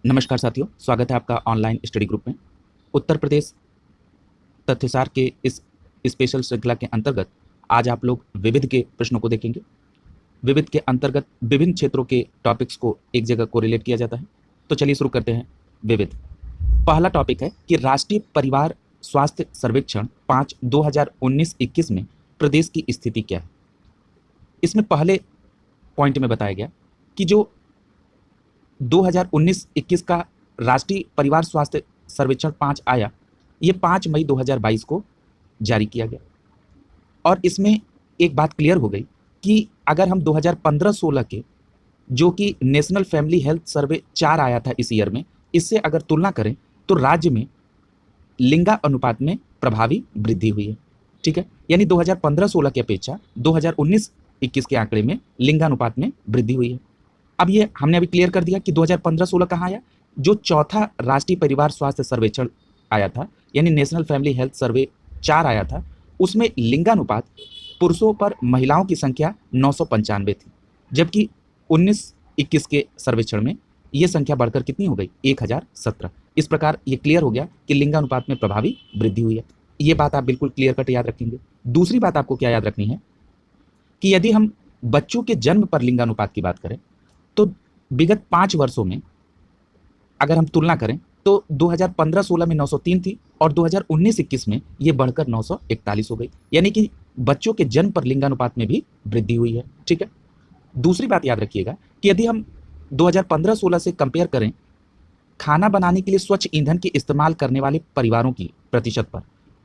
नमस्कार साथियों, स्वागत है आपका ऑनलाइन स्टडी ग्रुप में। उत्तर प्रदेश तथ्यसार के इस स्पेशल श्रृंखला के अंतर्गत आज आप लोग विविध के प्रश्नों को देखेंगे। विविध के अंतर्गत विभिन्न क्षेत्रों के टॉपिक्स को एक जगह कोरिलेट किया जाता है। तो चलिए शुरू करते हैं। विविध पहला टॉपिक है कि राष्ट्रीय परिवार स्वास्थ्य सर्वेक्षण 5/2019-21 में प्रदेश की स्थिति क्या है। इसमें पहले पॉइंट में बताया गया कि जो 2019-21 का राष्ट्रीय परिवार स्वास्थ्य सर्वेक्षण 5 आया, ये 5 मई 2022 को जारी किया गया। और इसमें एक बात क्लियर हो गई कि अगर हम 2015-16 के जो कि नेशनल फैमिली हेल्थ सर्वे 4 आया था इस ईयर में, इससे अगर तुलना करें तो राज्य में लिंगा अनुपात में प्रभावी वृद्धि हुई है। ठीक है, यानी 2015-16 की अपेक्षा 2019-21 के आंकड़े में लिंगानुपात में वृद्धि हुई है। अब ये हमने अभी क्लियर कर दिया कि 2015-16 कहाँ आया, जो चौथा राष्ट्रीय परिवार स्वास्थ्य सर्वेक्षण आया था, यानी नेशनल फैमिली हेल्थ सर्वे 4 आया था, उसमें लिंगानुपात पुरुषों पर महिलाओं की संख्या 995 थी, जबकि 19-21 के सर्वेक्षण में ये संख्या बढ़कर कितनी हो गई, 1017। इस प्रकार ये क्लियर हो गया कि लिंगानुपात में प्रभावी वृद्धि हुई है। ये बात आप बिल्कुल क्लियर कट याद रखेंगे। दूसरी बात आपको क्या याद रखनी है कि यदि हम बच्चों के जन्म पर लिंगानुपात की बात करें तो विगत 5 वर्षों में अगर हम तुलना करें तो 2015-16 में 903 थी और 2019-21 में ये बढ़कर 941 हो गई, यानी कि बच्चों के जन्म पर लिंगानुपात में भी वृद्धि हुई है। ठीक है, दूसरी बात याद रखिएगा कि यदि हम 2015-16 से कंपेयर करें खाना बनाने के लिए स्वच्छ ईंधन के इस्तेमाल करने वाले परिवारों की प्रतिशत पर,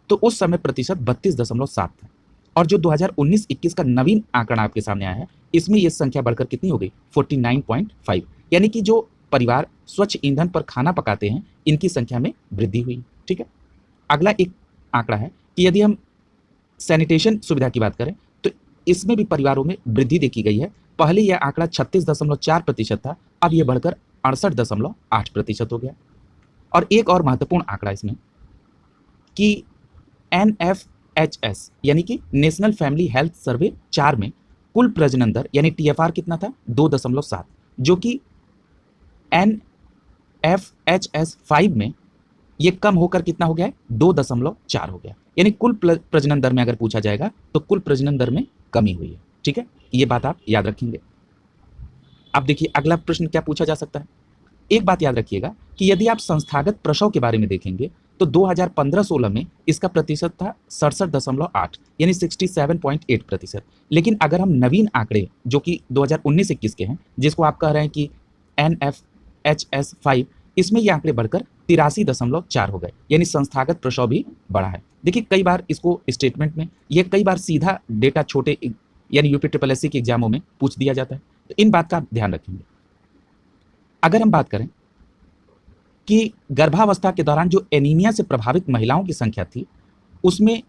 तो उस समय प्रतिशत 32.7 था। और जो 2019-21 का नवीन आंकड़ा आपके सामने आया है, इसमें यह संख्या बढ़कर कितनी हो गई, 49.5, यानी कि जो परिवार स्वच्छ ईंधन पर खाना पकाते हैं इनकी संख्या में वृद्धि हुई। ठीक है, अगला एक आंकड़ा है कि यदि हम सैनिटेशन सुविधा की बात करें तो इसमें भी परिवारों में वृद्धि देखी गई है। पहले यह आंकड़ा 36.4% था, अब यह बढ़कर 68.8% हो गया। और एक और महत्वपूर्ण आंकड़ा इसमें कि NFHS यानी कि नेशनल फैमिली हेल्थ सर्वे 4 में कुल प्रजनन दर यानी TFR कितना था, 2.7, जो कि NFHS 5 में ये कम होकर कितना हो गया है, 2.4 हो गया। यानी कुल प्रजनन दर में अगर पूछा जाएगा तो कुल प्रजनन दर में कमी हुई है। ठीक है, ये बात आप याद रखेंगे। अब देखिए अगला प्रश्न क्या पूछा जा सकता है। एक बात याद रखिएगा कि यदि आप संस्थागत प्रसव के बारे में देखेंगे तो 2015-16 में इसका प्रतिशत था 67.8, यानी 67.8%। लेकिन अगर हम नवीन आंकड़े जो कि 2019-21 के हैं, जिसको आप कह रहे हैं कि NFHS 5, इसमें ये आंकड़े बढ़कर 83.4 हो गए, यानी संस्थागत प्रसव भी बढ़ा है। देखिए कई बार इसको स्टेटमेंट में, ये कई बार सीधा डेटा छोटे यानी UPSSC के एग्जामों में पूछ दिया जाता है, तो इन बात का आप ध्यान रखेंगे। अगर हम बात करें कि गर्भावस्था के दौरान जो एनीमिया से प्रभावित महिलाओं की संख्या थी, उसमें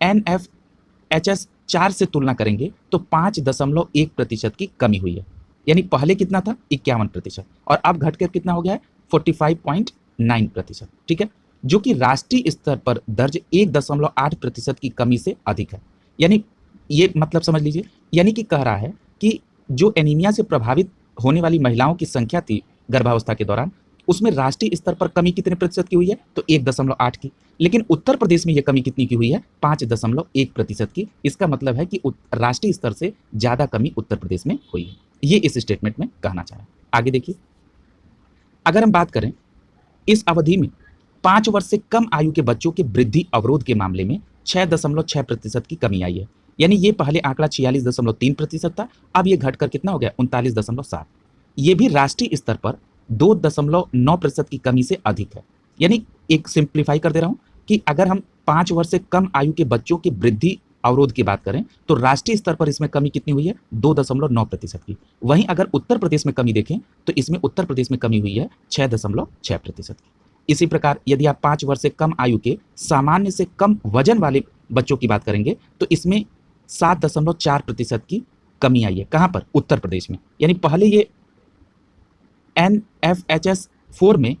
NFHS 4 से तुलना करेंगे तो 5.1% की कमी हुई है। यानी पहले कितना था, 51%, और अब घटकर कितना हो गया है, 45.9%। ठीक है, जो कि राष्ट्रीय स्तर पर दर्ज 1.8% की कमी से अधिक है। यानी ये मतलब समझ लीजिए, यानी कि कह रहा है कि जो एनीमिया से प्रभावित होने वाली महिलाओं की संख्या थी गर्भावस्था के दौरान, उसमें राष्ट्रीय स्तर पर कमी कितने प्रतिशत की हुई है, तो 1.8 की। लेकिन उत्तर प्रदेश में यह कमी कितनी की हुई है, 5.1% की। इसका मतलब है कि राष्ट्रीय स्तर से ज्यादा कमी उत्तर प्रदेश में हुई है। ये इस स्टेटमेंट में कहना चाह रहा है। आगे देखिए, अगर हम बात करें इस अवधि में 5 वर्ष से कम आयु के बच्चों के वृद्धि अवरोध के मामले में 6.6% की कमी आई है। यानी ये पहले आंकड़ा 46.3% था, अब ये घटकर कितना हो गया, 39.7। ये भी राष्ट्रीय स्तर पर 2.9% की कमी से अधिक है। यानी एक सिंप्लीफाई कर दे रहा हूं कि अगर हम 5 वर्ष से कम आयु के बच्चों की वृद्धि अवरोध की बात करें तो राष्ट्रीय स्तर पर इसमें कमी कितनी हुई है, 2.9% की। वहीं अगर उत्तर प्रदेश में कमी देखें तो इसमें उत्तर प्रदेश में कमी हुई है 6.6% की। इसी प्रकार यदि आप 5 वर्ष से कम आयु के सामान्य से कम वजन वाले बच्चों की बात करेंगे तो इसमें 7.4% की कमी आई है। कहां पर, उत्तर प्रदेश में। यानी पहले ये NFHS 4 में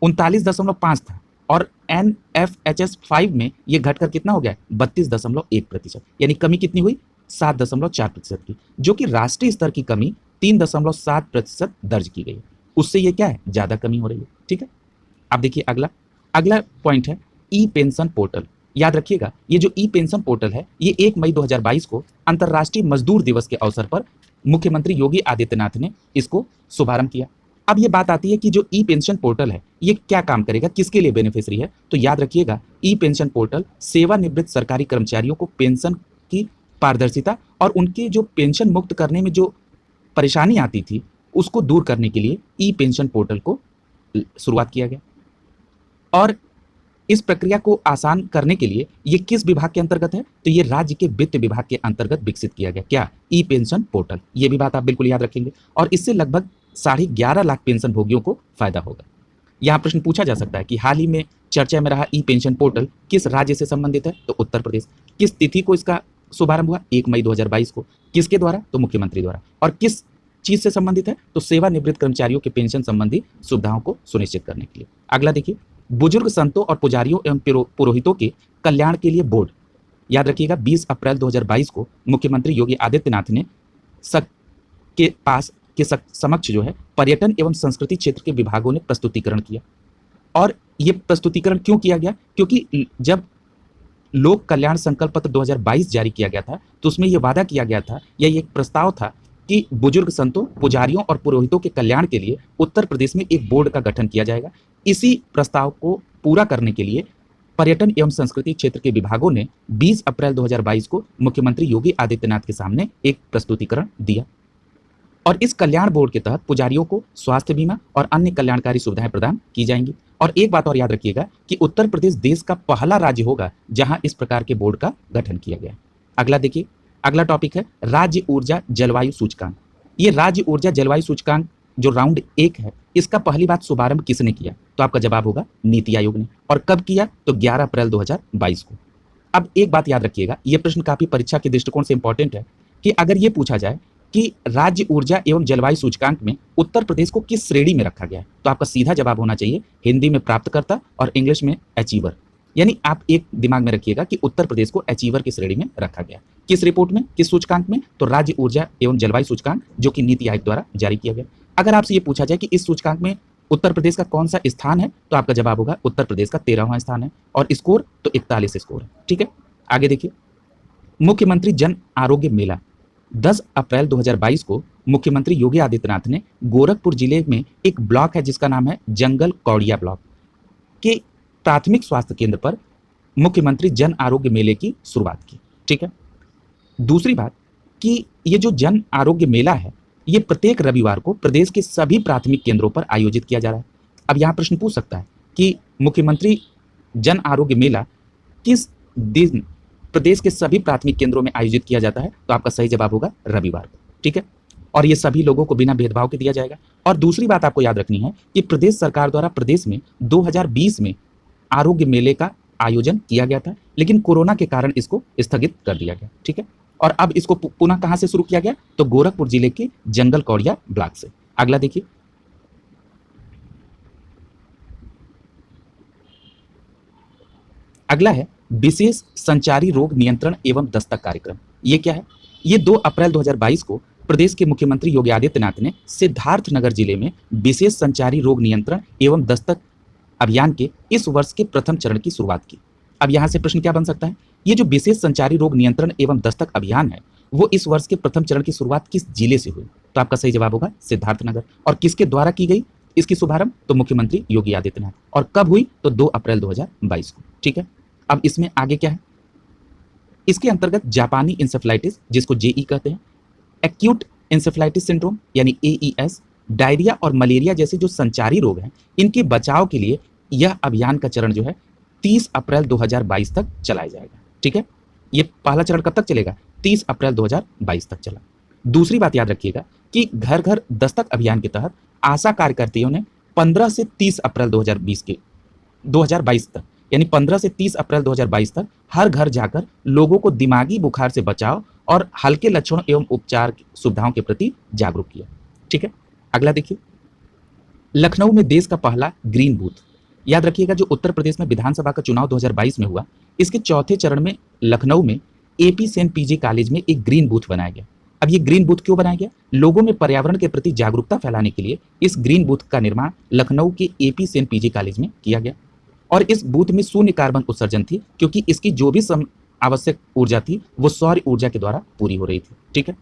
39.5 था और NFHS 5 में ये घटकर कितना हो गया, 32.1%। यानी कमी कितनी हुई, 7.4% की, जो कि राष्ट्रीय स्तर की कमी 3.7% दर्ज की गई है। उससे ये क्या है, ज़्यादा कमी हो रही है। ठीक है, अब देखिए अगला अगला पॉइंट है ई पेंशन पोर्टल। याद रखिएगा, ये जो ई पेंशन पोर्टल है ये 1 मई 2022 को अंतर्राष्ट्रीय मजदूर दिवस के अवसर पर मुख्यमंत्री योगी आदित्यनाथ ने इसको शुभारंभ किया। अब ये बात आती है कि जो ई पेंशन पोर्टल है ये क्या काम करेगा, किसके लिए बेनिफिशियरी है। तो याद रखिएगा, ई पेंशन पोर्टल सेवानिवृत्त सरकारी कर्मचारियों को पेंशन की पारदर्शिता और उनके जो पेंशन मुक्त करने में जो परेशानी आती थी उसको दूर करने के लिए ई पेंशन पोर्टल को शुरुआत किया गया। और इस प्रक्रिया को आसान करने के लिए ये किस विभाग के अंतर्गत है, तो ये राज्य के वित्त विभाग के अंतर्गत विकसित किया गया। क्या, ई पेंशन पोर्टल। ये भी बात आप बिल्कुल याद रखेंगे। और इससे लगभग 11.5 लाख पेंशन भोगियों को फायदा होगा। यहाँ प्रश्न पूछा जा सकता है कि हाल ही में चर्चा में रहा ई पेंशन पोर्टल किस राज्य से संबंधित है, तो उत्तर प्रदेश। किस तिथि को इसका शुभारंभ हुआ, 1 मई 2022 को। किसके द्वारा, तो मुख्यमंत्री द्वारा। और किस चीज से संबंधित है, तो सेवानिवृत्त कर्मचारियों के पेंशन संबंधी सुविधाओं को सुनिश्चित करने के लिए। अगला देखिए, बुजुर्ग संतों और पुजारियों एवं पुरोहितों के कल्याण के लिए बोर्ड। याद रखिएगा, 20 अप्रैल 2022 को मुख्यमंत्री योगी आदित्यनाथ ने समक्ष जो है पर्यटन एवं संस्कृति क्षेत्र के विभागों ने प्रस्तुतिकरण किया। और ये प्रस्तुतिकरण क्यों किया गया, क्योंकि जब लोक कल्याण संकल्प पत्र 2022 जारी किया गया था तो उसमें यह वादा किया गया था, या एक प्रस्ताव था कि बुजुर्ग संतों, पुजारियों और पुरोहितों के कल्याण के लिए उत्तर प्रदेश में एक बोर्ड का गठन किया जाएगा। इसी प्रस्ताव को पूरा करने के लिए पर्यटन एवं संस्कृति क्षेत्र के विभागों ने 20 अप्रैल 2022 को मुख्यमंत्री योगी आदित्यनाथ के सामने एक प्रस्तुतिकरण दिया। और इस कल्याण बोर्ड के तहत पुजारियों को स्वास्थ्य बीमा और अन्य कल्याणकारी सुविधाएं प्रदान की जाएंगी। और एक बात और याद रखिएगा कि उत्तर प्रदेश देश का पहला राज्य होगा जहां इस प्रकार के बोर्ड का गठन किया गया। अगला देखिए, अगला टॉपिक है राज्य ऊर्जा जलवायु सूचकांक। ये राज्य ऊर्जा जलवायु सूचकांक जो राउंड 1 है, इसका पहली बात शुभारंभ किसने किया, तो आपका जवाब होगा नीति आयोग ने। और कब किया, तो 11 अप्रैल 2022 को। अब एक बात याद रखिएगा, यह प्रश्न काफी परीक्षा के दृष्टिकोण से इंपॉर्टेंट है कि अगर ये पूछा जाए कि राज्य ऊर्जा एवं जलवायु सूचकांक में उत्तर प्रदेश को किस श्रेणी में रखा गया है, तो आपका सीधा जवाब होना चाहिए हिंदी में प्राप्तकर्ता और इंग्लिश में अचीवर। यानी आप एक दिमाग में रखिएगा कि उत्तर प्रदेश को अचीवर की श्रेणी में रखा गया। किस रिपोर्ट में, किस सूचकांक में, तो राज्य ऊर्जा एवं जलवायु सूचकांक जो कि नीति आयोग द्वारा जारी किया गया। अगर आपसे ये पूछा जाए कि इस सूचकांक में उत्तर प्रदेश का कौन सा स्थान है, तो आपका जवाब होगा उत्तर प्रदेश का 13वां स्थान है। और स्कोर तो 41 स्कोर है। ठीक है, आगे देखिए, मुख्यमंत्री जन आरोग्य मेला 10 अप्रैल 2022 को मुख्यमंत्री योगी आदित्यनाथ ने गोरखपुर जिले में एक ब्लॉक है जिसका नाम है जंगल कौड़िया ब्लॉक के प्राथमिक स्वास्थ्य केंद्र पर मुख्यमंत्री जन आरोग्य मेले की शुरुआत की। ठीक है, दूसरी बात कि ये जो जन आरोग्य मेला है ये प्रत्येक रविवार को प्रदेश के सभी प्राथमिक केंद्रों पर आयोजित किया जा रहा है। अब यहाँ प्रश्न पूछ सकता है कि मुख्यमंत्री जन आरोग्य मेला किस दिन प्रदेश के सभी प्राथमिक केंद्रों में आयोजित किया जाता है, तो आपका सही जवाब होगा रविवार को। ठीक है, और ये सभी लोगों को बिना भेदभाव के दिया जाएगा। और दूसरी बात आपको याद रखनी है कि प्रदेश सरकार द्वारा प्रदेश में 2020 में आरोग्य मेले का आयोजन किया गया था, लेकिन कोरोना के कारण इसको स्थगित कर दिया गया। ठीक है, और अब इसको पुनः कहां से शुरू किया गया, तो गोरखपुर जिले के जंगल कौड़िया ब्लॉक से। अगला देखिए, अगला है विशेष संचारी रोग नियंत्रण एवं दस्तक कार्यक्रम। ये क्या है, ये 2 अप्रैल 2022 को प्रदेश के मुख्यमंत्री योगी आदित्यनाथ ने सिद्धार्थनगर जिले में विशेष संचारी रोग नियंत्रण एवं दस्तक अभियान के इस वर्ष के प्रथम चरण की शुरुआत की। अब यहाँ से प्रश्न क्या बन सकता है, ये जो विशेष संचारी रोग नियंत्रण एवं दस्तक अभियान है वो इस वर्ष के प्रथम चरण की शुरुआत किस जिले से हुई, तो आपका सही जवाब होगा सिद्धार्थनगर। और किसके द्वारा की गई इसकी शुभारंभ, तो मुख्यमंत्री योगी आदित्यनाथ। और कब हुई, तो 2 अप्रैल 2022 को। ठीक है, अब इसमें आगे क्या है, इसके अंतर्गत जापानी इंसेफ्लाइटिस जिसको जेई कहते हैं, एक्यूट इंसेफ्लाइटिस सिंड्रोम यानी एईएस, डायरिया और मलेरिया जैसे जो संचारी रोग हैं इनके बचाव के लिए यह अभियान का चरण जो है 30 अप्रैल 2022 तक चलाया जाएगा। ठीक है, ये पहला चरण कब तक चलेगा, 30 अप्रैल 2022 तक चला। दूसरी बात याद रखिएगा कि घर घर दस्तक अभियान के तहत आशा कार्यकर्तियों ने 15 से 30 अप्रैल 2022 तक यानी 15 से 30 अप्रैल 2022 तक हर घर जाकर लोगों को दिमागी बुखार से बचाव और हल्के लक्षणों एवं उपचार सुविधाओं के प्रति जागरूक किया। ठीक है, अगला देखिए, लखनऊ में देश का पहला ग्रीन बूथ। याद रखिएगा, जो उत्तर प्रदेश में विधानसभा का चुनाव 2022 में हुआ, इसके चौथे चरण में लखनऊ में एपी सेन पीजी कॉलेज में एक ग्रीन बूथ बनाया गया। अब ये ग्रीन बूथ क्यों बनाया गया? लोगों में पर्यावरण के प्रति जागरूकता फैलाने के लिए इस ग्रीन बूथ का निर्माण लखनऊ के एपी सेन पीजी कॉलेज में किया गया और इस बूथ में शून्य कार्बन उत्सर्जन थी क्योंकि इसकी जो भी आवश्यक ऊर्जा थी वो सौर ऊर्जा के द्वारा पूरी हो रही थी। ठीक है,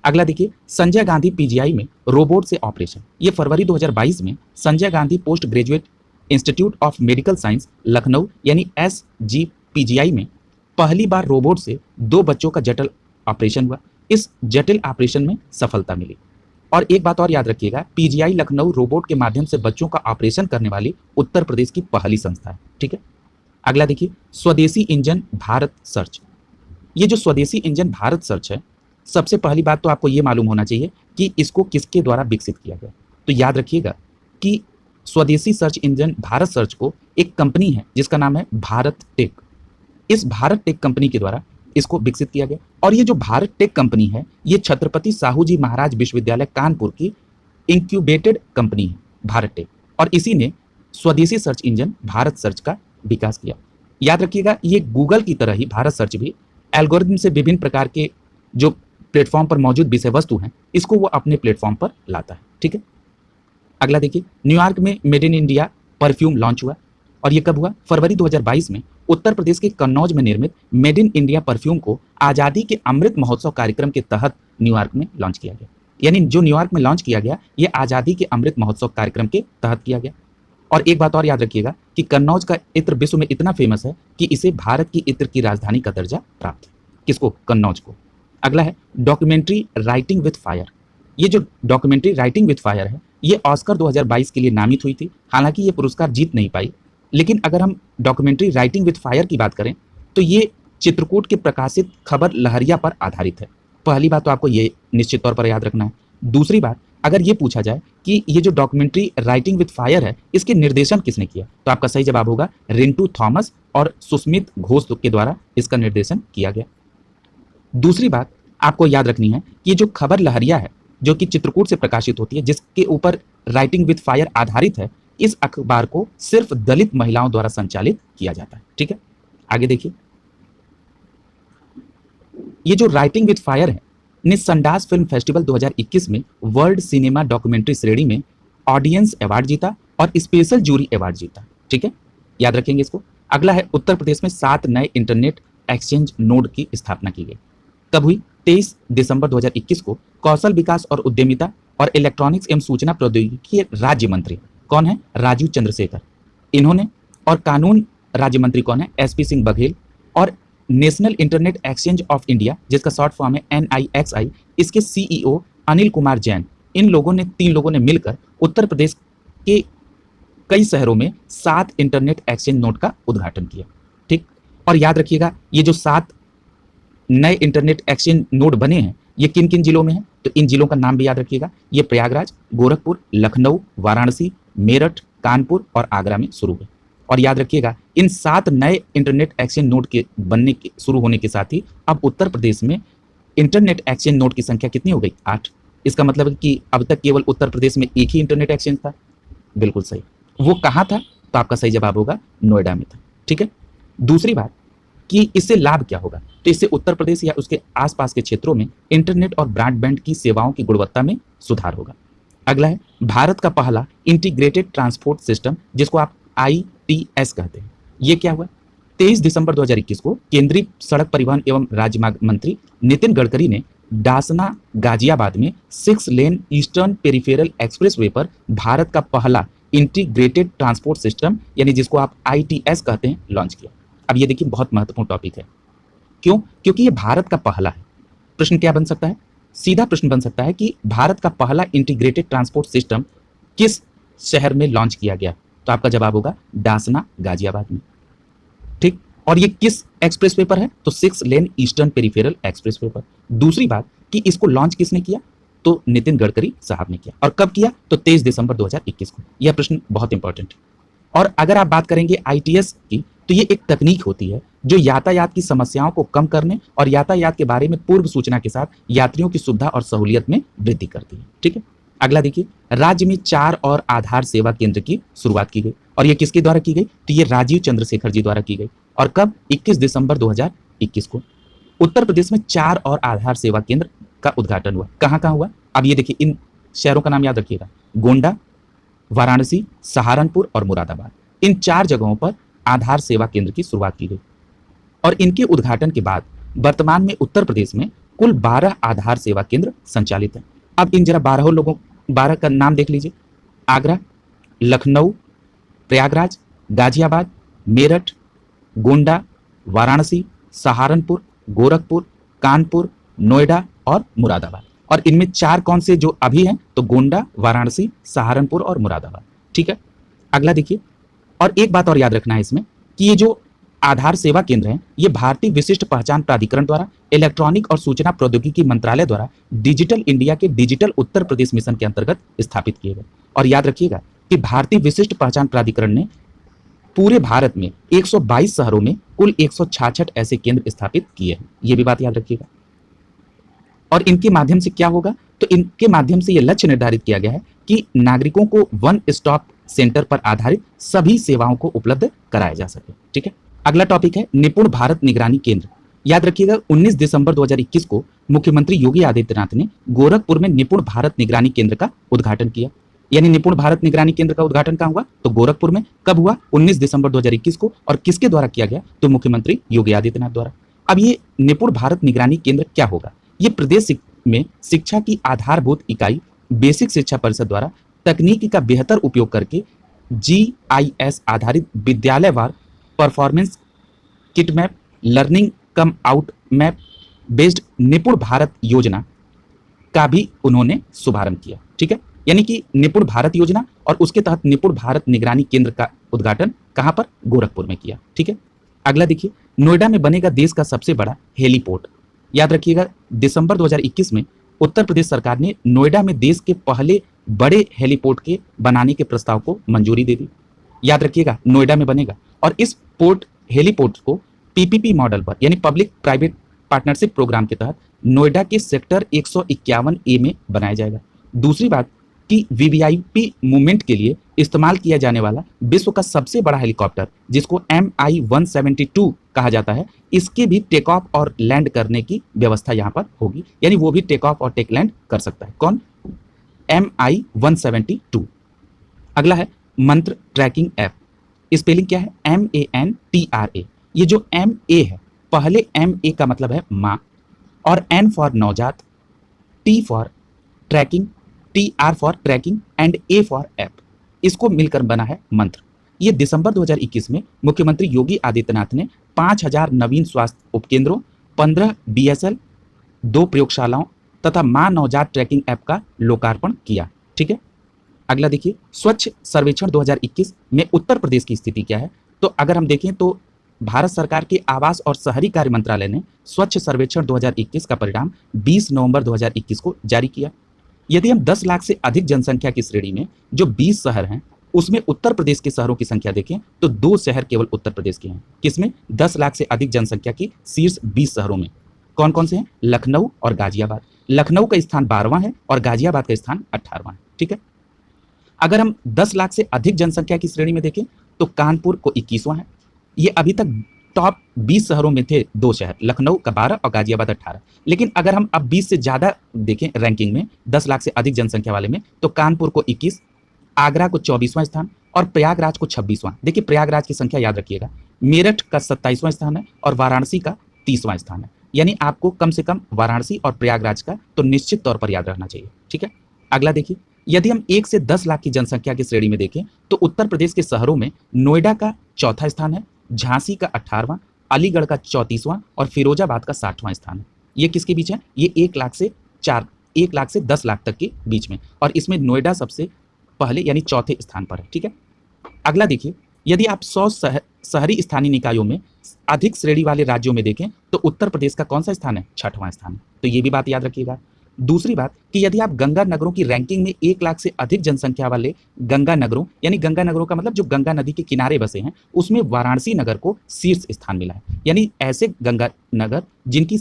अगला देखिए, संजय गांधी पीजीआई में रोबोट से ऑपरेशन। ये फरवरी 2022 में Sanjay Gandhi post graduate institute of medical science Lucknow यानी SGPGI में पहली बार रोबोट से 2 बच्चों का जटिल ऑपरेशन हुआ। इस जटिल ऑपरेशन में सफलता मिली। और एक बात और याद रखिएगा, पीजीआई लखनऊ रोबोट के माध्यम से बच्चों का ऑपरेशन करने वाली उत्तर प्रदेश की पहली संस्था है। ठीक है, अगला देखिए, स्वदेशी इंजन भारत सर्च। ये जो स्वदेशी इंजन भारत सर्च है, सबसे पहली बात तो आपको ये मालूम होना चाहिए कि इसको किसके द्वारा विकसित किया गया। तो याद रखिएगा कि स्वदेशी सर्च इंजन भारत सर्च को एक कंपनी है जिसका नाम है भारत टेक। इस भारत टेक कंपनी के द्वारा इसको विकसित किया गया और ये जो भारत टेक कंपनी है ये छत्रपति साहू जी महाराज विश्वविद्यालय कानपुर की इंक्यूबेटेड कंपनी है भारत टेक, और इसी ने स्वदेशी सर्च इंजन भारत सर्च का विकास किया। याद रखिएगा, ये गूगल की तरह ही भारत सर्च भी एल्गोरिथम से विभिन्न प्रकार के जो प्लेटफॉर्म पर मौजूद विषय वस्तु हैं इसको वो अपने प्लेटफॉर्म पर लाता है। ठीक है, अगला देखिए, न्यूयॉर्क में made in India perfume launch हुआ और ये कब हुआ? फरवरी 2022 में उत्तर प्रदेश के कन्नौज में निर्मित मेड इन इंडिया परफ्यूम को आज़ादी के अमृत महोत्सव कार्यक्रम के तहत न्यूयॉर्क में लॉन्च किया गया। यानी जो न्यूयॉर्क में लॉन्च किया गया ये आज़ादी के अमृत महोत्सव कार्यक्रम के तहत किया गया। और एक बात और याद रखिएगा कि कन्नौज का इत्र विश्व में इतना फेमस है कि इसे भारत की इत्र की राजधानी का दर्जा प्राप्त है। किसको? कन्नौज को। अगला है डॉक्यूमेंट्री राइटिंग विथ फायर। ये जो डॉक्यूमेंट्री राइटिंग विथ फायर है ये ऑस्कर 2022 के लिए नामित हुई थी, हालांकि ये पुरस्कार जीत नहीं पाई। लेकिन अगर हम डॉक्यूमेंट्री राइटिंग विथ फायर की बात करें तो ये चित्रकूट के प्रकाशित खबर लहरिया पर आधारित है। पहली बात तो आपको ये निश्चित तौर पर याद रखना है। दूसरी बात, अगर ये पूछा जाए कि ये जो डॉक्यूमेंट्री राइटिंग विथ फायर है इसके निर्देशन किसने किया, तो आपका सही जवाब होगा रिंटू थॉमस और सुस्मित घोष के द्वारा इसका निर्देशन किया गया। दूसरी बात आपको याद रखनी है कि ये जो खबर लहरिया है जो कि चित्रकूट से प्रकाशित होती है, जिसके ऊपर राइटिंग विथ फायर आधारित है, इस अखबार को सिर्फ दलित महिलाओं द्वारा संचालित किया जाता है। ठीक है, आगे देखिए, ये जो राइटिंग विथ फायर है ने संडास फिल्म फेस्टिवल 2021 में वर्ल्ड सिनेमा डॉक्यूमेंट्री श्रेणी में ऑडियंस अवार्ड जीता और स्पेशल जूरी अवार्ड जीता। ठीक है, याद रखेंगे इसको। अगला है, उत्तर प्रदेश में 7 नए इंटरनेट एक्सचेंज नोड की स्थापना की गई। कब हुई? 23 दिसंबर 2021 को कौशल विकास और उद्यमिता और इलेक्ट्रॉनिक्स एवं सूचना प्रौद्योगिकी राज्य मंत्री कौन है? राजीव चंद्रशेखर। इन्होंने, और कानून राज्य मंत्री कौन है? SP सिंह बघेल। और national internet exchange of India जिसका शॉर्ट फॉर्म है NIXI, इसके CEO अनिल कुमार जैन। इन लोगों ने, 3 लोगों ने मिलकर उत्तर प्रदेश के कई शहरों में 7 इंटरनेट एक्सचेंज नोड का उद्घाटन किया। ठीक, और याद रखिएगा ये जो 7 नए इंटरनेट एक्सचेंज नोड बने हैं ये किन किन जिलों में हैं, तो इन जिलों का नाम भी याद रखिएगा। ये प्रयागराज, गोरखपुर, लखनऊ, वाराणसी, मेरठ, कानपुर और आगरा में शुरू हुए। और याद रखिएगा इन 7 नए इंटरनेट एक्सचेंज नोड के बनने के शुरू होने के साथ ही अब उत्तर प्रदेश में इंटरनेट एक्सचेंज नोड की संख्या कितनी हो गई? 8। इसका मतलब है कि अब तक केवल उत्तर प्रदेश में एक ही इंटरनेट एक्सचेंज था। बिल्कुल सही। वो कहाँ था? तो आपका सही जवाब होगा नोएडा में था। ठीक है, दूसरी बात कि इससे लाभ क्या होगा, तो इससे उत्तर प्रदेश या उसके आसपास के क्षेत्रों में इंटरनेट और ब्रॉडबैंड की सेवाओं की गुणवत्ता में सुधार होगा। अगला है, भारत का पहला इंटीग्रेटेड ट्रांसपोर्ट सिस्टम जिसको आप ITS कहते हैं, ये क्या हुआ? 23 दिसंबर 2021 को केंद्रीय सड़क परिवहन एवं राजमार्ग मंत्री नितिन गडकरी ने डासना गाजियाबाद में 6 लेन ईस्टर्न पेरिफेरल एक्सप्रेसवे पर भारत का पहला इंटीग्रेटेड ट्रांसपोर्ट सिस्टम यानी जिसको आप ITS कहते हैं लॉन्च किया। अब ये देखिए बहुत महत्वपूर्ण टॉपिक है। क्यों? क्योंकि ये भारत का पहला है। प्रश्न क्या बन सकता है? सीधा प्रश्न बन सकता है कि भारत का पहला इंटीग्रेटेड ट्रांसपोर्ट सिस्टम किस शहर में लॉन्च किया गया, तो आपका जवाब होगा डासना गाजियाबाद में। ठीक, और ये किस एक्सप्रेसवे पर है? तो 6 लेन ईस्टर्न पेरिफेरल एक्सप्रेसवे पर। दूसरी बात कि इसको लॉन्च किसने किया, तो नितिन गडकरी साहब ने किया। और कब किया? तो 23 दिसंबर 2021 को। यह प्रश्न बहुत इंपॉर्टेंट है। और अगर आप बात करेंगे ITS की, तो ये एक तकनीक होती है जो यातायात की समस्याओं को कम करने और यातायात के बारे में पूर्व सूचना के साथ यात्रियों की सुविधा और सहूलियत में वृद्धि करती है। ठीक है, अगला देखिए, राज्य में 4 और आधार सेवा केंद्र की शुरुआत की गई और ये किसके द्वारा की गई, तो ये राजीव चंद्रशेखर जी द्वारा की गई। और कब? 21 दिसंबर 2021 को। उत्तर प्रदेश में 4 और आधार सेवा केंद्र का उद्घाटन हुआ। कहाँ कहाँ हुआ? अब ये देखिए, इन शहरों का नाम याद रखिएगा, गोंडा, वाराणसी, सहारनपुर और मुरादाबाद। इन 4 जगहों पर आधार सेवा केंद्र की शुरुआत की गई और इनके उद्घाटन के बाद वर्तमान में उत्तर प्रदेश में कुल 12 आधार सेवा केंद्र संचालित हैं। अब इन जरा 12 का नाम देख लीजिए। आगरा, लखनऊ, प्रयागराज, गाजियाबाद, मेरठ, गोंडा, वाराणसी, सहारनपुर, गोरखपुर, कानपुर, नोएडा और मुरादाबाद। और इनमें 4 कौन से जो अभी हैं? तो गोंडा, वाराणसी, सहारनपुर और मुरादाबाद। ठीक है, अगला देखिए। और एक बात और याद रखना है इसमें कि ये जो आधार सेवा केंद्र हैं, ये भारतीय विशिष्ट पहचान प्राधिकरण द्वारा, इलेक्ट्रॉनिक और सूचना प्रौद्योगिकी मंत्रालय द्वारा डिजिटल इंडिया के डिजिटल उत्तर प्रदेश मिशन के अंतर्गत स्थापित किए गए। और याद रखिएगा कि भारतीय विशिष्ट पहचान प्राधिकरण ने पूरे भारत में 122 शहरों में कुल 166 ऐसे केंद्र स्थापित किए हैं। ये भी बात याद रखिएगा। और इनके माध्यम से क्या होगा? तो इनके माध्यम से यह लक्ष्य निर्धारित किया गया है कि नागरिकों को वन स्टॉप सेंटर पर आधारित सभी सेवाओं को उपलब्ध कराया जा सके। ठीक है, अगला टॉपिक है निपुण भारत निगरानी केंद्र। याद रखिएगा, 19 दिसंबर 2021 को मुख्यमंत्री योगी आदित्यनाथ ने गोरखपुर में निपुण भारत निगरानी केंद्र का उद्घाटन किया। यानी निपुण भारत निगरानी केंद्र का उद्घाटन कहाँ हुआ? तो गोरखपुर में। कब हुआ? 19 दिसंबर 2021 को। और किसके द्वारा किया गया? तो मुख्यमंत्री योगी आदित्यनाथ द्वारा। अब ये निपुण भारत निगरानी केंद्र क्या होगा? ये प्रदेश में शिक्षा की आधारभूत इकाई बेसिक शिक्षा परिषद द्वारा तकनीकी का बेहतर उपयोग करके GIS आधारित विद्यालयवार performance kit map, learning come out map based Nipun Bharat योजना का भी उन्होंने शुभारंभ किया। ठीक है, यानी कि निपुण भारत योजना और उसके तहत निपुण भारत निगरानी केंद्र का उद्घाटन कहां पर? गोरखपुर में किया। ठीक है, अगला देखिए, नोएडा में बनेगा देश का सबसे बड़ा हेलीपोर्ट। याद रखिएगा, दिसंबर 2021 में उत्तर प्रदेश सरकार ने नोएडा में देश के पहले बड़े हेलीपोर्ट के बनाने के प्रस्ताव को मंजूरी दे दी। याद रखिएगा, नोएडा में बनेगा और इस हेलीपोर्ट को PPP मॉडल पर यानी पब्लिक प्राइवेट पार्टनरशिप प्रोग्राम के तहत नोएडा के सेक्टर 151A में बनाया जाएगा। दूसरी बात कि VVIP मूवमेंट के लिए इस्तेमाल किया जाने वाला विश्व का सबसे बड़ा हेलीकॉप्टर, जिसको MI-172 कहा जाता है, इसके भी टेक ऑफ और लैंड करने की व्यवस्था यहाँ पर होगी। यानी वो भी टेक ऑफ और टेक लैंड कर सकता है। कौन? MI-172। अगला है मंत्र ट्रैकिंग ऐप। स्पेलिंग क्या है? MANTRA। ये जो MA है, पहले MA का मतलब है माँ, और N फॉर नवजात, T for tracking, TR for tracking and A for app. इसको मिलकर बना है मंत्र। ये दिसंबर 2021 में मुख्यमंत्री योगी आदित्यनाथ ने 5000 नवीन स्वास्थ्य उपकेंद्रों, 15 BSL, 2 प्रयोगशालाओं तथा माँ नवजात ट्रैकिंग ऐप का लोकार्पण किया। ठीक है, अगला देखिए, स्वच्छ सर्वेक्षण 2021 में उत्तर प्रदेश की स्थिति क्या है? तो अगर हम देखें तो भारत सरकार के आवास और शहरी कार्य मंत्रालय ने स्वच्छ सर्वेक्षण 2021 का परिणाम 20 नवंबर 2021 को जारी किया। यदि हम 10 लाख से अधिक जनसंख्या की श्रेणी में जो 20 शहर हैं, उसमें उत्तर प्रदेश के शहरों की संख्या देखें तो 2 शहर केवल उत्तर प्रदेश के हैं। किसमें? 10 लाख से अधिक जनसंख्या की शीर्ष 20 शहरों में। कौन कौन से हैं? लखनऊ और गाजियाबाद। लखनऊ का स्थान 12वां है और गाजियाबाद का स्थान 18वां है। ठीक है, अगर हम 10 लाख से अधिक जनसंख्या की श्रेणी में देखें तो कानपुर को 21वां है। ये अभी तक टॉप 20 शहरों में थे 2 शहर, लखनऊ का 12 और गाजियाबाद 18। लेकिन अगर हम अब 20 से ज़्यादा देखें रैंकिंग में, 10 लाख से अधिक जनसंख्या वाले में, तो कानपुर को 21, आगरा को 24वां स्थान और प्रयागराज को 26वां। देखिए, प्रयागराज की संख्या याद रखिएगा। मेरठ का 27वां स्थान है और वाराणसी का 30वां स्थान है। यानी आपको कम से कम वाराणसी और प्रयागराज का तो निश्चित तौर पर याद रखना चाहिए। ठीक है, अगला देखिए, यदि हम 1 से 10 लाख की जनसंख्या की श्रेणी में देखें तो उत्तर प्रदेश के शहरों में नोएडा का 4था स्थान है, झांसी का 18वां, अलीगढ़ का 34वां और फिरोजाबाद का 60वां स्थान है। ये किसके बीच है? ये 1 लाख से 10 लाख तक के बीच में, और इसमें नोएडा सबसे पहले यानी 4थे स्थान पर है। ठीक है, अगला देखिए, यदि आप 100 शहरी स्थानीय निकायों में अधिक श्रेणी वाले राज्यों में देखें तो उत्तर प्रदेश का कौन सा स्थान है? 6वां स्थान है। तो ये भी बात याद रखिएगा। दूसरी बात कि यदि आप गंगा नगरों की रैंकिंग में 1 लाख से अधिक जनसंख्या वाले गंगा नगरों, यानी गंगा नगरों का मतलब जो गंगा नदी के किनारे बसे हैं, उसमें वाराणसी नगर को शीर्ष स्थान मिला है। यानी ऐसे गंगा नगर जिनकी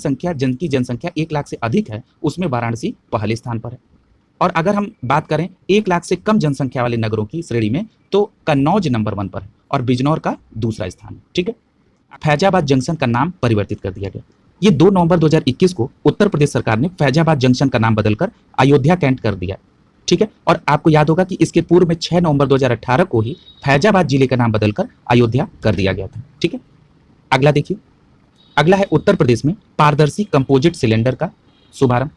जनसंख्या 1 लाख से अधिक है, उसमें वाराणसी पहले स्थान पर है। और अगर हम बात करें 1 लाख से कम जनसंख्या वाले नगरों की श्रेणी में, तो कन्नौज नंबर 1 पर है और बिजनौर का 2रा स्थान है। ठीक है, फैजाबाद जंक्शन का नाम परिवर्तित कर दिया गया। ये 2 नवंबर 2021 को उत्तर प्रदेश सरकार ने फैजाबाद जंक्शन का नाम बदलकर अयोध्या कैंट कर दिया। ठीक है, और आपको याद होगा कि इसके पूर्व में 6 नवंबर 2018 को ही फैजाबाद जिले का नाम बदलकर अयोध्या कर दिया गया था। ठीक है, अगला देखिए, अगला है उत्तर प्रदेश में पारदर्शी कंपोजिट सिलेंडर का शुभारंभ।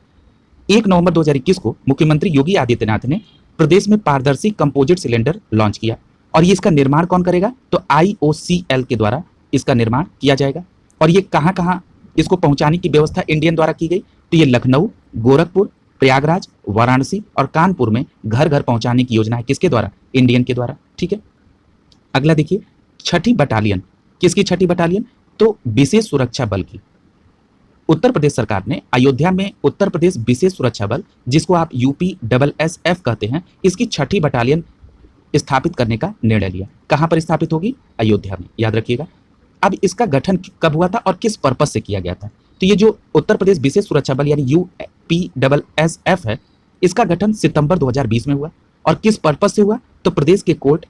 1 नवंबर 2021 को मुख्यमंत्री योगी आदित्यनाथ ने प्रदेश में पारदर्शी कंपोजिट सिलेंडर लॉन्च किया। और ये इसका निर्माण कौन करेगा? तो IOCL के द्वारा इसका निर्माण किया जाएगा। और ये कहाँ कहाँ इसको पहुंचाने की व्यवस्था इंडियन द्वारा की गई? तो ये लखनऊ, गोरखपुर, प्रयागराज, वाराणसी और कानपुर में घर घर पहुंचाने की योजना है। किसके द्वारा? इंडियन के द्वारा। ठीक है, अगला देखिए, छठी बटालियन। किसकी छठी बटालियन? तो विशेष सुरक्षा बल की। उत्तर प्रदेश सरकार ने अयोध्या में उत्तर प्रदेश विशेष सुरक्षा बल, जिसको आप UPSSF कहते हैं, इसकी छठी बटालियन स्थापित करने का निर्णय लिया। कहां पर स्थापित होगी? अयोध्या में, याद रखिएगा। अब इसका गठन कब हुआ था और किस पर्पस से किया गया था? तो ये जो उत्तर प्रदेश विशेष सुरक्षा बल यानी UPSSF है, इसका गठन सितंबर 2020 में हुआ। और किस पर्पस से हुआ? तो प्रदेश के कोर्ट,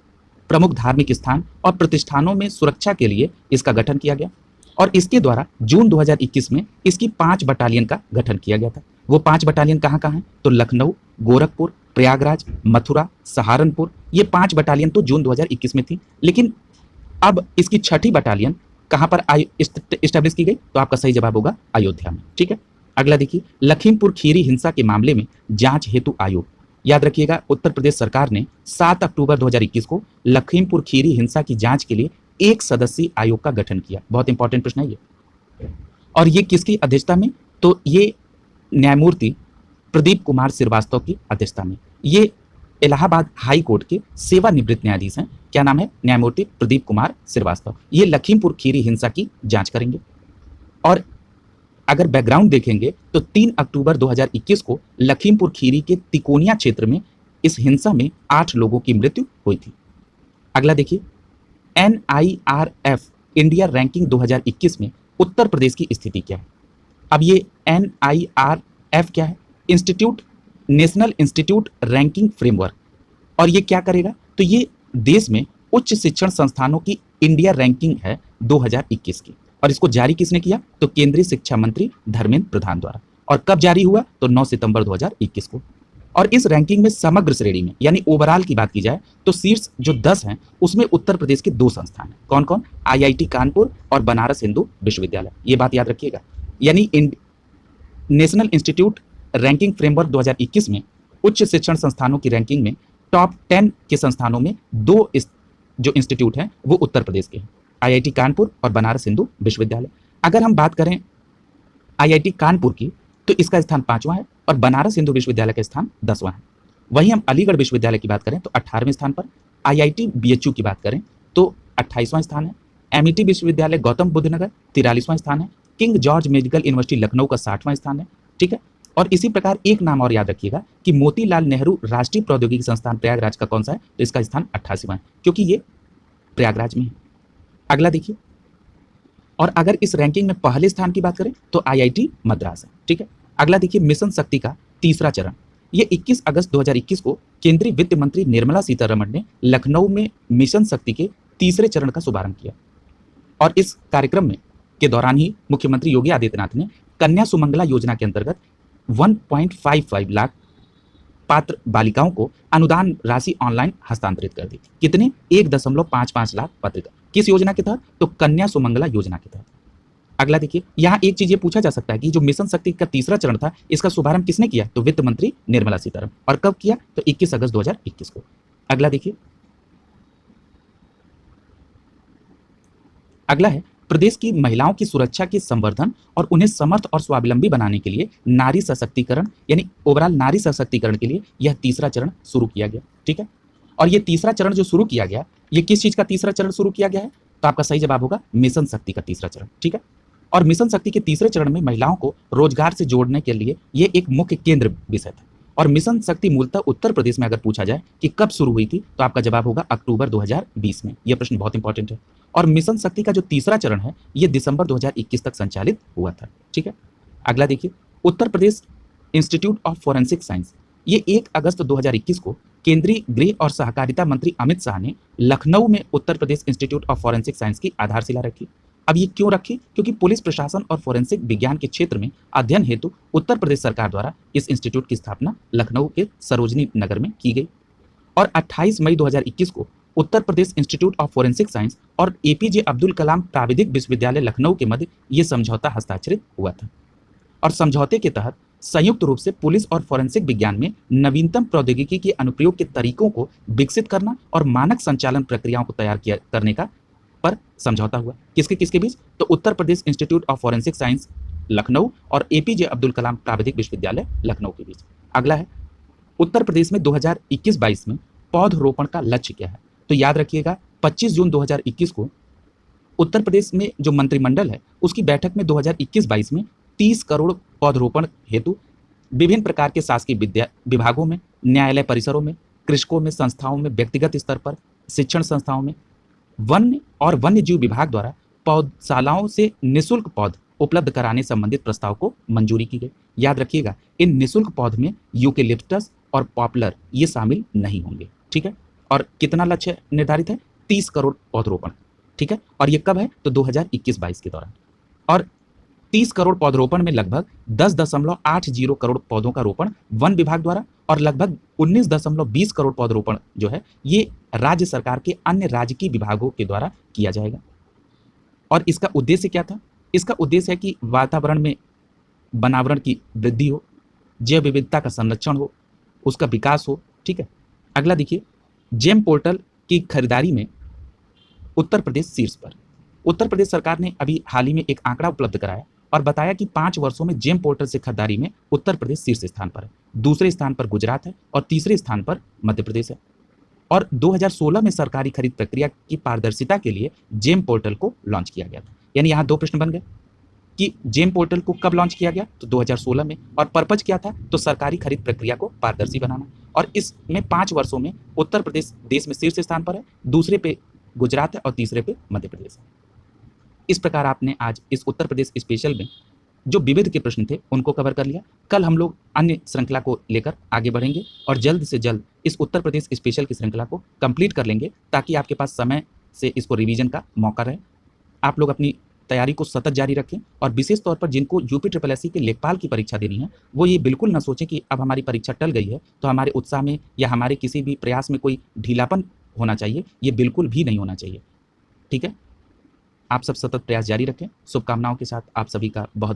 प्रमुख धार्मिक स्थान और प्रतिष्ठानों में सुरक्षा के लिए इसका गठन किया गया। और इसके द्वारा जून 2021 में इसकी 5 बटालियन का गठन किया गया था। वो 5 बटालियन कहाँ कहाँ हैं? तो लखनऊ, गोरखपुर, प्रयागराज, मथुरा, सहारनपुर, ये 5 बटालियन तो जून 2021 में थी। लेकिन अब इसकी छठी बटालियन कहां पर इस्टेब्लिश की गई? तो आपका सही जवाब होगा अयोध्या में। ठीक है, अगला देखिए, लखीमपुर खीरी हिंसा के मामले में जांच हेतु आयोग। याद रखिएगा, उत्तर प्रदेश सरकार ने 7 अक्टूबर 2021 को लखीमपुर खीरी हिंसा की जांच के लिए 1 सदस्यीय आयोग का गठन किया। बहुत इंपॉर्टेंट प्रश्न है ये। और ये किसकी अध्यक्षता में? तो ये न्यायमूर्ति प्रदीप कुमार श्रीवास्तव की अध्यक्षता में। ये इलाहाबाद हाई कोर्ट के सेवानिवृत्त न्यायाधीश हैं। क्या नाम है? न्यायमूर्ति प्रदीप कुमार श्रीवास्तव। ये लखीमपुर खीरी हिंसा की जांच करेंगे। और अगर बैकग्राउंड देखेंगे तो 3 अक्टूबर 2021 को लखीमपुर खीरी के तिकोनिया क्षेत्र में इस हिंसा में 8 लोगों की मृत्यु हुई थी। अगला देखिए, NIRF इंडिया रैंकिंग 2021 में उत्तर प्रदेश की स्थिति क्या है? अब ये NIRF क्या है? National institute ranking framework. और ये क्या करेगा? तो ये देश में उच्च शिक्षण संस्थानों की इंडिया रैंकिंग है 2021 की। और इसको जारी किसने किया? तो केंद्रीय शिक्षा मंत्री धर्मेंद्र प्रधान द्वारा। और कब जारी हुआ? तो 9 सितंबर 2021 को। और इस रैंकिंग में समग्र श्रेणी में यानी ओवरऑल की बात की जाए तो शीर्ष जो 10 हैं उसमें उत्तर प्रदेश के 2 संस्थान हैं। कौन कौन? IIT कानपुर और बनारस हिंदू विश्वविद्यालय। ये बात याद रखिएगा। यानी नेशनल इंस्टीट्यूट रैंकिंग फ्रेमवर्क 2021 में उच्च शिक्षण संस्थानों की रैंकिंग में टॉप 10 के संस्थानों में 2 जो इंस्टीट्यूट हैं वो उत्तर प्रदेश के हैं, IIT कानपुर और बनारस हिंदू विश्वविद्यालय। अगर हम बात करें IIT कानपुर की तो इसका स्थान 5वां है और बनारस हिंदू विश्वविद्यालय का स्थान 10वां है। वहीं हम अलीगढ़ विश्वविद्यालय की बात करें तो 18वें स्थान पर, IIT BHU की बात करें तो 28वां स्थान है, MIT विश्वविद्यालय गौतम बुद्ध नगर 43वां स्थान है, king George medical university Lucknow का 60वां स्थान है। ठीक है, और इसी प्रकार एक नाम और याद रखिएगा कि मोतीलाल नेहरू राष्ट्रीय प्रौद्योगिकी संस्थान प्रयागराज का कौन सा है? तो इसका स्थान 88वां है, क्योंकि ये प्रयागराज में है। अगला देखिए, और अगर इस रैंकिंग में पहले स्थान की बात करें तो IIT मद्रास है। ठीक है, अगला देखिए, मिशन शक्ति का तीसरा चरण। ये 21 अगस्त 2021 को केंद्रीय वित्त मंत्री निर्मला सीतारमण ने लखनऊ में मिशन शक्ति के तीसरे चरण का शुभारंभ किया। और इस कार्यक्रम में के दौरान ही मुख्यमंत्री योगी आदित्यनाथ ने कन्या सुमंगला योजना के अंतर्गत 1.55 लाख पात्र बालिकाओं को अनुदान राशि ऑनलाइन हस्तांतरित कर दी। कितने? 1.55 लाख पत्रिका। किस योजना के तहत? तो कन्या सुमंगला योजना के तहत। अगला देखिए, यहाँ एक चीज ये पूछा जा सकता है कि जो मिशन शक्ति का तीसरा चरण था इसका शुभारंभ किसने किया? तो वित्त मंत्री निर्मला सीतारमण। और कब किया? तो 21 अगस्त 2021 को। अगला देखिए, अगला है प्रदेश की महिलाओं की सुरक्षा के संवर्धन और उन्हें समर्थ और स्वावलंबी बनाने के लिए नारी सशक्तिकरण यानी ओवरऑल नारी सशक्तिकरण के लिए यह तीसरा चरण शुरू किया गया। ठीक है, और ये तीसरा चरण जो शुरू किया गया, ये किस चीज का तीसरा चरण शुरू किया गया है? तो आपका सही जवाब होगा मिशन शक्ति का तीसरा चरण। ठीक है, और मिशन शक्ति के तीसरे चरण में महिलाओं को रोजगार से जोड़ने के लिए ये एक मुख्य केंद्र विषय था। और मिशन शक्ति मूलतः उत्तर प्रदेश में अगर पूछा जाए कि कब शुरू हुई थी तो आपका जवाब होगा अक्टूबर 2020 में। यह प्रश्न बहुत इंपॉर्टेंट है। और मिशन शक्ति का जो तीसरा चरण है ये दिसंबर 2021 तक संचालित हुआ था। ठीक है, अगला देखिए, उत्तर Pradesh institute of forensic science. ये 1 अगस्त 2021 को केंद्रीय गृह और सहकारिता मंत्री अमित शाह ने लखनऊ में उत्तर Pradesh institute of forensic science की आधारशिला रखी। अब ये क्यों रखी? क्योंकि पुलिस प्रशासन और फोरेंसिक विज्ञान के क्षेत्र में अध्ययन हेतु उत्तर प्रदेश सरकार द्वारा इस इंस्टीट्यूट की स्थापना लखनऊ के सरोजनी नगर में की गई और 28 मई 2021 को उत्तर Pradesh institute of forensic science और एपीजे अब्दुल कलाम प्राविधिक विश्वविद्यालय लखनऊ के मध्य ये समझौता हस्ताक्षरित हुआ था और समझौते के तहत संयुक्त रूप से पुलिस और फोरेंसिक विज्ञान में नवीनतम प्रौद्योगिकी के अनुप्रयोग के तरीकों को विकसित करना और मानक संचालन प्रक्रियाओं को तैयार किया करने का पर समझौता हुआ। किसके किसके बीच? तो Uttar Pradesh institute of forensic science Lucknow और एपीजे अब्दुल कलाम प्राविधिक विश्वविद्यालय लखनऊ के बीच। अगला है उत्तर प्रदेश में 2021-22 में पौधरोपण का लक्ष्य क्या है? तो याद रखिएगा 25 जून 2021 को उत्तर प्रदेश में जो मंत्रिमंडल है उसकी बैठक में 2021-22 में 30 करोड़ पौधरोपण हेतु विभिन्न प्रकार के शासकीय विभागों में, न्यायालय परिसरों में, कृषकों में, संस्थाओं में, व्यक्तिगत स्तर पर, शिक्षण संस्थाओं में, वन्य और वन्य जीव विभाग द्वारा पौधशालाओं से निःशुल्क पौध उपलब्ध कराने संबंधित प्रस्ताव को मंजूरी की गई। याद रखिएगा इन निःशुल्क पौध में यूकेलिप्टस और पॉपुलर ये शामिल नहीं होंगे, ठीक है। और कितना लक्ष्य निर्धारित है? 30 करोड़ पौधरोपण, ठीक है। और ये कब है? तो 2021-22 के दौरान। और 30 करोड़ पौधरोपण में लगभग 10.80 करोड़ पौधों का रोपण वन विभाग द्वारा और लगभग 19.20 करोड़ पौधरोपण जो है ये राज्य सरकार के अन्य राजकीय विभागों के द्वारा किया जाएगा। और इसका उद्देश्य क्या था? इसका उद्देश्य है कि वातावरण में वनावरण की वृद्धि हो, जैव विविधता का संरक्षण हो, उसका विकास हो, ठीक है। अगला देखिए, जेम पोर्टल की खरीदारी में उत्तर प्रदेश शीर्ष पर। उत्तर प्रदेश सरकार ने अभी हाल ही में एक आंकड़ा उपलब्ध कराया और बताया कि 5 वर्षों में जेम पोर्टल से खरीदारी में उत्तर प्रदेश शीर्ष स्थान पर है, दूसरे स्थान पर गुजरात है और तीसरे स्थान पर मध्य प्रदेश है। और 2016 में सरकारी खरीद प्रक्रिया की पारदर्शिता के लिए जेम पोर्टल को लॉन्च किया गया था। यानी यहाँ 2 प्रश्न बन गए कि जेम पोर्टल को कब लॉन्च किया गया? तो 2016 में। और पर्पज क्या था? तो सरकारी खरीद प्रक्रिया को पारदर्शी बनाना। और इसमें 5 वर्षों में उत्तर प्रदेश देश में शीर्ष स्थान पर है, दूसरे पे गुजरात है और तीसरे पे मध्य प्रदेश है। इस प्रकार आपने आज इस उत्तर प्रदेश स्पेशल में जो विविध के प्रश्न थे उनको कवर कर लिया। कल हम लोग अन्य श्रृंखला को लेकर आगे बढ़ेंगे और जल्द से जल्द इस उत्तर प्रदेश स्पेशल की श्रृंखला को कंप्लीट कर लेंगे ताकि आपके पास समय से इसको रिवीजन का मौका रहे। आप लोग अपनी तैयारी को सतत जारी रखें और विशेष तौर पर जिनको यूपी के लेखपाल की परीक्षा देनी है वो ये बिल्कुल ना सोचें कि अब हमारी परीक्षा टल गई है तो हमारे उत्साह में या हमारे किसी भी प्रयास में कोई ढीलापन होना चाहिए। ये बिल्कुल भी नहीं होना चाहिए, ठीक है। आप सब सतत प्रयास जारी रखें। शुभकामनाओं के साथ आप सभी का बहुत